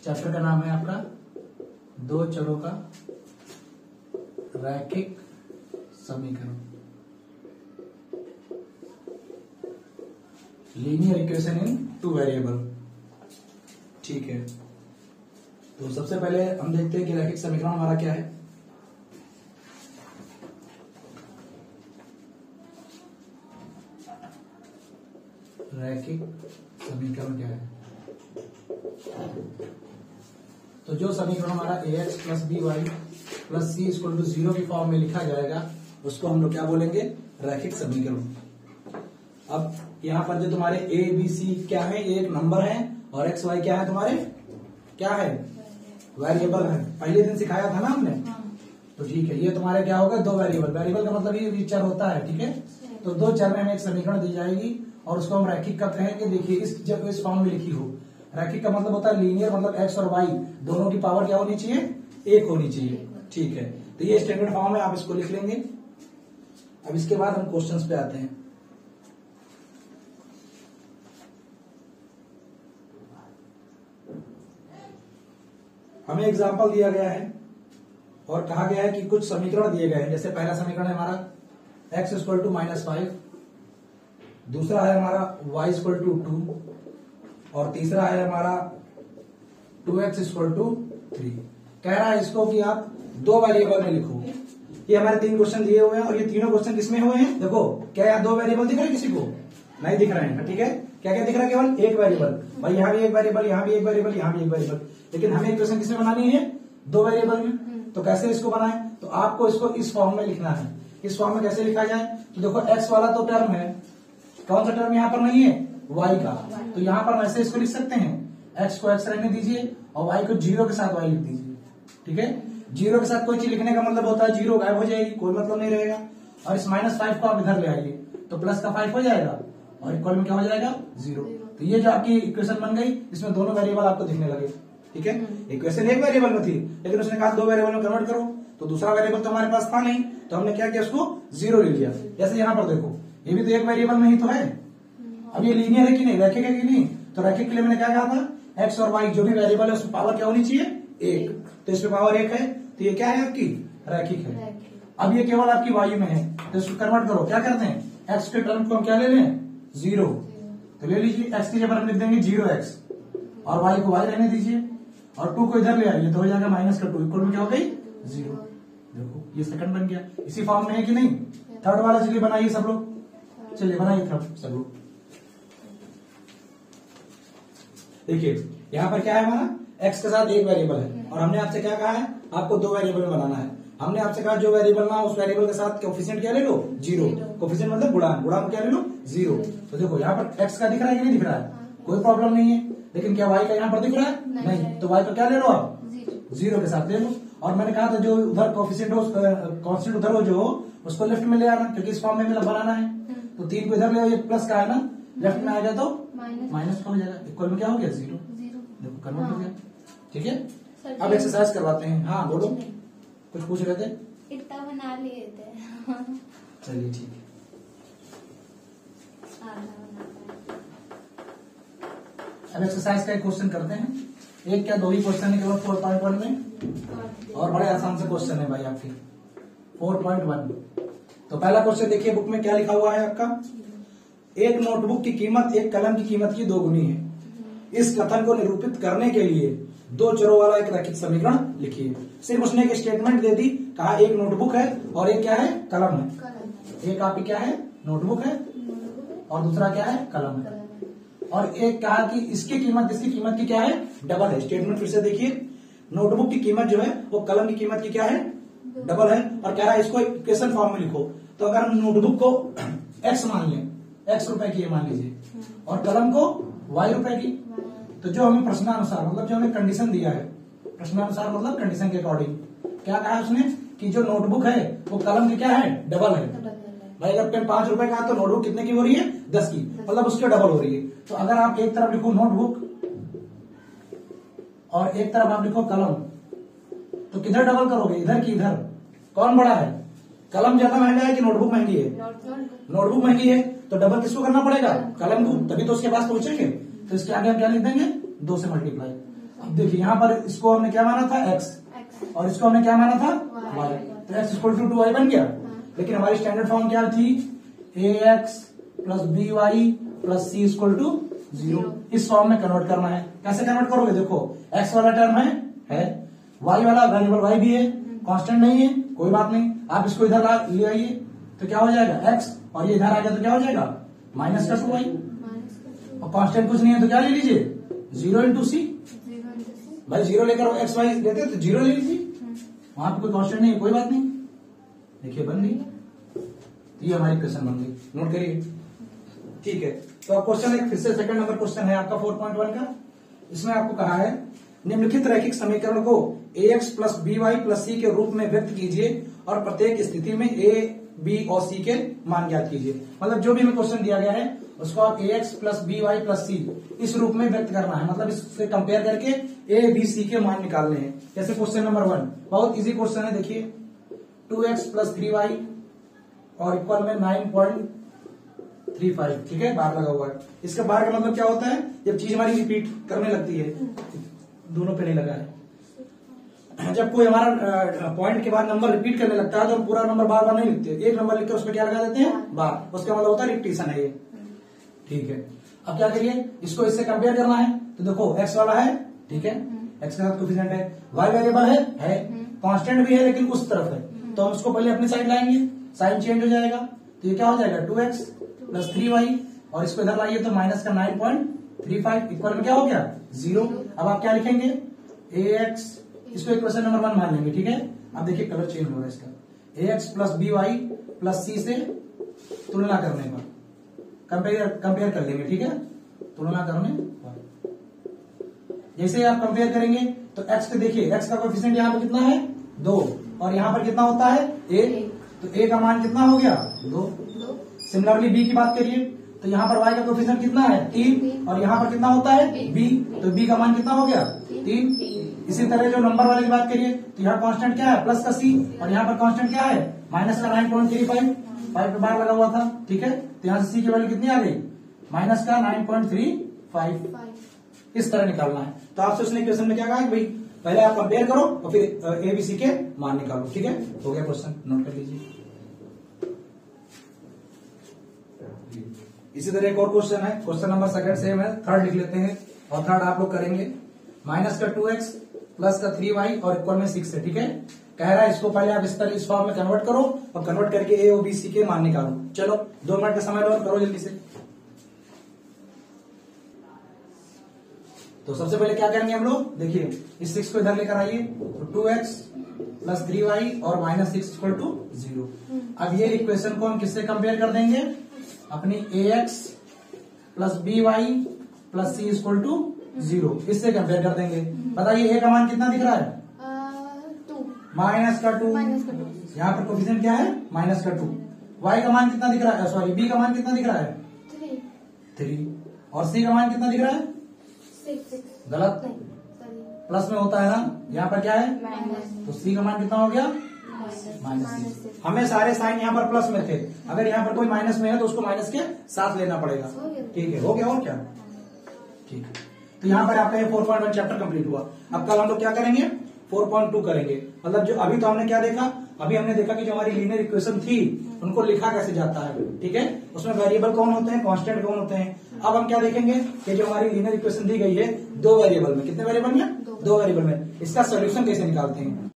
Chapter का नाम है आपका दो चरों का रैखिक समीकरण, linear equation in two variable. ठीक है, तो सबसे पहले हम देखते हैं कि रैखिक समीकरण हमारा क्या है। रैखिक समीकरण क्या है? तो जो समीकरण हमारा ax plus b y plus c equal to 0 की फॉर्म में लिखा जाएगा उसको हम लोग क्या बोलेंगे? रैखिक समीकरण। अब यहाँ पर जो तुम्हारे ए बी सी क्या है, ये एक नंबर है, और एक्स वाई क्या है तुम्हारे, क्या है? वेरिएबल है। पहले दिन सिखाया था ना हमने। तो ठीक है, ये तुम्हारे क्या होगा? दो वेरिएबल। वेरिएबल का मतलब ये चर होता है। ठीक है, तो दो चर में हमें एक समीकरण दी जाएगी और उसको हम रैखिक कहते हैं। कि देखिए जब इस फॉर्म में लिखी हो, रैखिक का मतलब होता है लीनियर, मतलब एक्स और वाई दोनों की पावर क्या होनी चाहिए? एक होनी चाहिए। ठीक है, तो ये स्टैंडर्ड फॉर्म है, आप इसको लिख लेंगे। अब इसके बाद हम क्वेश्चंस पे आते हैं। हमें एग्जाम्पल दिया गया है और कहा गया है कि कुछ समीकरण दिए गए हैं। जैसे पहला समीकरण है हमारा x इक्वल टू -5, दूसरा है हमारा y इक्वल टू 2 और तीसरा है हमारा 2x इक्वल टू 3। कह रहा है इसको कि आप दो वेरिएबल में लिखो। ये हमारे तीन क्वेश्चन दिए हुए हैं और ये तीनों क्वेश्चन किसमें हुए हैं? देखो, क्या यहाँ दो वेरिएबल दिख रहे हैं? किसी को नहीं दिख रहे हैं। ठीक है, क्या क्या दिख रहा है? केवल एक वेरिएबल। भाई यहाँ भी एक वेरिएबल, यहाँ भी एक वेरिएबल, यहाँ भी एक वेरिएबल, लेकिन हमें इक्वेशन किसमें बनानी है? दो वेरिएबल में। तो कैसे इसको बनाएं? तो आपको इसको इस फॉर्म में लिखना है। इस फॉर्म में कैसे लिखा जाए? तो देखो, एक्स वाला तो टर्म है, कौन सा टर्म यहाँ पर नहीं है? वाई का। तो यहाँ पर वैसे इसको लिख सकते हैं, एक्स को एक्स रहने दीजिए और वाई को 0 के साथ वाई लिख दीजिए। ठीक है, 0 के साथ कोई चीज लिखने का मतलब होता है 0 गायब हो जाएगी, कोई मतलब नहीं रहेगा। और इस -5 को आप इधर ले आइए तो प्लस का 5 हो जाएगा और इक्वल में क्या हो जाएगा? 0। तो ये जो आपकी इक्वेशन बन गई, इसमें दोनों वेरिएबल आपको दिखने लगे। ठीक है, इक्वेशन एक वेरिएबल में थी, लेकिन उसने कहा दो वेरिएबल में कन्वर्ट करो, तो दूसरा वेरिएबल तो हमारे पास था नहीं, तो हमने क्या किया? उसको 0 ले लिया। जैसे यहाँ पर देखो, ये भी तो एक वेरिएबल में ही तो है। अब ये लीनियर है कि नहीं, रैखिक है कि नहीं? तो रैखिक के लिए मैंने क्या कहा था? एक्स और वाई जो भी वेरिएबल है उसमें पावर क्या होनी चाहिए? 1। तो इसमें पावर 1 है, तो ये क्या है? आपकी रैखिक है। अब ये केवल आपकी वाई में है, तो इसको कन्वर्ट करो। क्या करते हैं? एक्स के टर्म को हम क्या ले लें? 0। तो ले लीजिए, एक्स की जगह हम लिख देंगे 0x और वाई को वाई रहने दीजिए और 2 को इधर ले आइए तो हो जाएगा -2 इक्वल में क्या हो गई? 0। देखो, ये सेकंड बन गया। इसी फॉर्म में है कि नहीं? थर्ड वाला चलिए बनाइए सब लोग, चलिए बनाइए थर्ड सब लोग। देखिए यहाँ पर क्या है हमारा? x के साथ एक वेरिएबल है और हमने आपसे क्या कहा है? आपको दो वेरिएबल में बनाना है। हमने आपसे कहा जो वेरिएबल ना उस वेरिएबल के साथ कोफिशिएंट क्या ले लो? 0। कोफिशिएंट मतलब गुणांक, गुणांक क्या ले लो? 0। तो देखो यहाँ पर x का दिख रहा है कि नहीं दिख रहा है? कोई प्रॉब्लम नहीं है, लेकिन क्या y का यहाँ पर दिख रहा है? नहीं। तो y को क्या ले लो आप? 0 के साथ ले लो। और मैंने कहा था जो उधर कोफिशिएंट हो, कॉन्स्टेंट उधर हो जो उसको लेफ्ट में ले आना, क्योंकि इस फॉर्म में बनाना है। तो 3 को इधर ले, ये प्लस का है ना, लेफ्ट में आएगा तो माइनस का हो जाएगा। इक्वल में क्या हो गया? 0। देखो कन्वर्ट हो गया। ठीक है, अब एक्सरसाइज करवाते हैं। हाँ बोलो, कुछ पूछ रहे थे? इतना बना लिए थे। चलिए ठीक है, अब एक्सरसाइज का एक क्वेश्चन करते हैं। एक क्या दो ही क्वेश्चन है केवल 4.1 में, और बड़े आसान से क्वेश्चन है भाई आपके 4.1। तो पहला क्वेश्चन देखिए, बुक में क्या लिखा हुआ है आपका? एक नोटबुक की कीमत एक कलम की कीमत की 2 गुनी है। इस कथन को निरूपित करने के लिए दो चरों वाला एक रैखिक समीकरण लिखिए। सिर्फ उसने एक स्टेटमेंट दे दी, कहा एक नोटबुक है और एक क्या है? कलम है। एक आपकी क्या है? नोटबुक है और दूसरा क्या है? कलम है। और एक कहा कि इसकी कीमत की क्या है? डबल है। स्टेटमेंट फिर से देखिए, नोटबुक की कीमत जो है वो कलम की कीमत की क्या है? डबल है। और कह रहा है इसको इक्वेशन फॉर्म में लिखो। तो अगर हम नोटबुक को x मान लें, x रुपए की मान लीजिए, और कलम को y रुपए की, तो जो हमें प्रश्नानुसार मतलब जो हमें कंडीशन दिया है, प्रश्नानुसार मतलब कंडीशन के अकॉर्डिंग, क्या कहा उसने कि जो नोटबुक है वो कलम की क्या है? डबल है। भाई अगर पेन 5 रुपए का है तो नोटबुक कितने की हो रही है? 10 की, मतलब उसके डबल हो रही है। तो अगर आप एक तरफ लिखो नोटबुक और एक तरफ आप लिखो कलम, तो किधर डबल करोगे? इधर की इधर? कौन बड़ा है? कलम ज्यादा महंगा है कि नोटबुक महंगी है? नोटबुक महंगी है, तो डबल किसको करना पड़ेगा? कलम को, तभी तो उसके पास पहुंचेंगे। तो इसके आगे हम क्या लिख देंगे? 2 से मल्टीप्लाई। अब देखिए यहाँ पर इसको हमने क्या माना था x x और इसको हमने क्या माना था y। y, तो x इक्वल टू 2y बन गया। लेकिन हमारी स्टैंडर्ड फॉर्म क्या थी, ax plus by plus c equal to 0। इस फॉर्म में कन्वर्ट करना है। कैसे कन्वर्ट करोगे, देखो x वाला टर्म है y वाला वेरिएबल y भी है, कांस्टेंट नहीं है, कोई बात नहीं, आप इसको इधर ले आइए तो क्या हो जाएगा x, और ये इधर आ गया तो क्या हो जाएगा माइनस का 2y, और कांस्टेंट कुछ नहीं है तो क्या ले लीजिए 0 इंटू सी। भाई 0 लेकर एक्स वाई लेते तो 0 ले लीजिए, वहां पे कोई कांस्टेंट नहीं है, कोई बात नहीं। देखिए बन गई, ये हमारी इक्वेशन बन गई, नोट करिए। ठीक है, तो अब क्वेश्चन एक फिर से सेकंड नंबर क्वेश्चन है आपका 4.1 का। इसमें आपको कहा है निम्नलिखित रैखिक समीकरण को ax plus b y plus c के रूप में व्यक्त कीजिए और प्रत्येक स्थिति में a b और c के मान ज्ञात कीजिए। मतलब जो भी हमें क्वेश्चन दिया गया है उसको आप ax plus b y plus c इस रूप में व्यक्त करना है, मतलब इससे कंपेयर करके a b c के मान निकालने हैं। जैसे क्वेश्चन नंबर 1 बहुत इजी क्वेश्चन है, देखिए 2x प्लस 3y और इक्वल में 9.35, ठीक है, बार लगा हुआ है। इसका बार का मतलब क्या होता है, जब चीज हमारी रिपीट करने लगती है, दोनों पे नहीं लगा है, जब कोई हमारा पॉइंट के बाद नंबर रिपीट करने लगता है तो हम पूरा नंबर बार बार नहीं लिखते, एक नंबर लिखकर उसमें क्या लगा देते हैं बार, उसका मतलब होता है रिपीटिशन है ये। ठीक है, अब क्या करिए, इसको इससे कंपेयर करना है तो देखो x वाला है, ठीक है, x के साथ कोफिशिएंट है, y वेरिएबल है कांस्टेंट भी है लेकिन उस तरफ है, तो हम उसको पहले अपनी साइड लाएंगे, साइन चेंज हो जाएगा, तो ये क्या हो जाएगा 2x प्लस 3y, और इसको इधर लाइए तो माइनस का 9.35 इक्वल में क्या हो गया 0। अब आप क्या लिखेंगे ax, इसको इक्वेशन नंबर 1 मान लेंगे, ठीक है। अब देखिए कलर चेंज हो रहा है इसका, ax plus b y plus c से तुलना करने पर कंपेयर कर लेंगे, ठीक है, तुलना करने पर जैसे आप कंपेयर करेंगे तो x को देखिए, x का कोएफिशिएंट यहाँ पे कितना है 2 और यहाँ पर कितना होता है 1, तो a का मान कितना हो गया 2। सिमिलरली b की बात करिए तो यहाँ पर y का कोएफिशिएंट कितना है 3 और यहाँ पर कितना होता है b, तो b का मान कितना हो गया 3। इसी तरह जो नंबर वाले की बात करिए तो यहाँ कांस्टेंट क्या है प्लस का c और यहाँ पर कांस्टेंट क्या है माइनस का 9.35, 5 पे बार लगा हुआ था, ठीक है, तो यहाँ से c की वैल्यू कितनी आ गई माइनस का 9.35। इस तरह निकालना है। तो आपसे उसने क्वेश्चन में क्या कहा कि भाई पहले आप कंपेयर करो और फिर ए बी सी के मान निकालो, ठीक है, हो गया क्वेश्चन, नोट कर लीजिए। इसी तरह एक और क्वेश्चन है, क्वेश्चन नंबर सेकंड सेम है, थर्ड लिख लेते हैं और थर्ड आप लोग करेंगे माइनस का 2x प्लस का 3y और इक्वल में 6 है, ठीक है। कह रहा है इसको पहले आप इस तरह इस फॉर्म में कन्वर्ट करो और कन्वर्ट करके ए और बी सी के मान निकालो। चलो 2 मिनट का समय लो और करो जल्दी से। तो सबसे पहले क्या करेंगे हम लोग, देखिए इस 6 को इधर लेकर आइए, तो 2x प्लस 3y और माइनस 6 इक्वल टू 0। अब ये इक्वेशन को हम किससे कंपेयर कर देंगे, अपनी ax plus by plus c equal to 0 इससे कंपेयर कर देंगे। बताइए a का मान कितना दिख रहा है माइनस का 2, यहाँ पर कोफिशिएंट क्या है माइनस का 2, y का मान कितना दिख रहा है, सॉरी b का मान कितना दिख रहा है 3 और c का मान कितना दिख रहा है 6। गलत, प्लस में होता है ना, यहाँ पर क्या है तो c का मान कितना हो गया माइनस 6। हमें सारे साइन यहाँ पर प्लस में थे, अगर यहाँ पर कोई माइनस में है तो उसको माइनस के साथ लेना पड़ेगा, ठीक है, हो गया और क्या, ठीक है। तो यहाँ पर आपका ये 4.1 चैप्टर कंप्लीट हुआ। अब कल हम लोग क्या करेंगे 4.2 करेंगे, मतलब जो अभी तो हमने क्या देखा, अभी हमने देखा कि जो हमारी लीनियर इक्वेशन थी उनको लिखा कैसे जाता है, ठीक है, उसमें वेरिएबल कौन होते हैं कांस्टेंट कौन होते हैं। अब हम क्या देखेंगे कि जो हमारी लीनियर इक्वेशन दी गई है 2 वेरिएबल में, कितने वेरिएबल में 2 वेरिएबल में, इसका सोल्यूशन कैसे निकालते हैं।